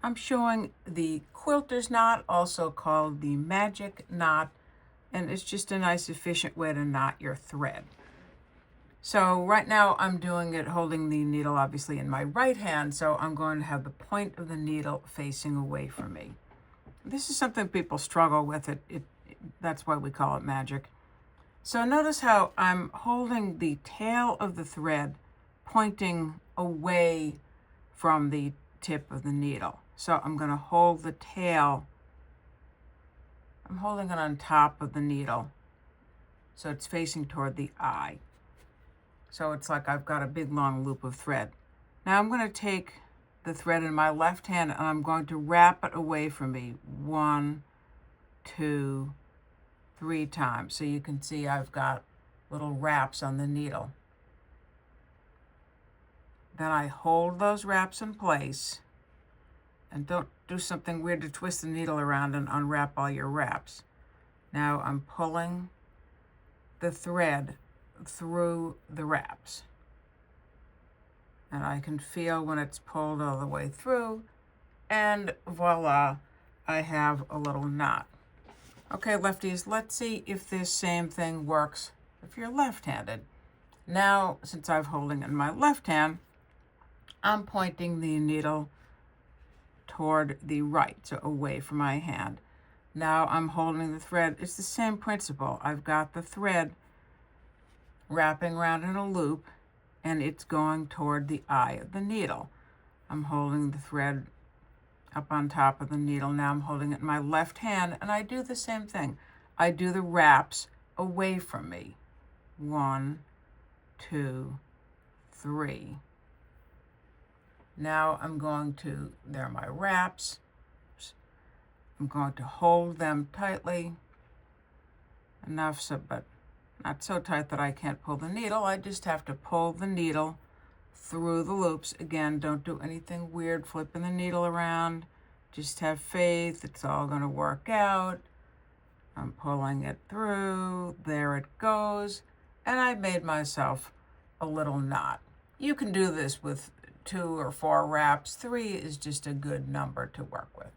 I'm showing the quilter's knot, also called the magic knot, and it's just a nice efficient way to knot your thread. So right now I'm doing it holding the needle obviously in my right hand, so I'm going to have the point of the needle facing away from me. This is something people struggle with. That's why we call it magic. So notice how I'm holding the tail of the thread pointing away from the tip of the needle. So I'm going to hold the tail. I'm holding it on top of the needle, so it's facing toward the eye. So it's like I've got a big long loop of thread. Now I'm going to take the thread in my left hand and I'm going to wrap it away from me 1, 2, 3 times. So you can see I've got little wraps on the needle. Then I hold those wraps in place, and don't do something weird to twist the needle around and unwrap all your wraps. Now I'm pulling the thread through the wraps. And I can feel when it's pulled all the way through, and voila, I have a little knot. Okay, lefties, let's see if this same thing works if you're left-handed. Now, since I'm holding it in my left hand, I'm pointing the needle toward the right, so away from my hand. Now I'm holding the thread. It's the same principle. I've got the thread wrapping around in a loop, and it's going toward the eye of the needle. I'm holding the thread up on top of the needle. Now I'm holding it in my left hand, and I do the same thing. I do the wraps away from me. 1, 2, 3. Now I'm going to, there are my wraps. I'm going to hold them tightly, enough so, but not so tight that I can't pull the needle. I just have to pull the needle through the loops. Again, don't do anything weird, flipping the needle around. Just have faith, it's all going to work out. I'm pulling it through, there it goes, and I made myself a little knot. You can do this with 2 or 4 wraps. 3 is just a good number to work with.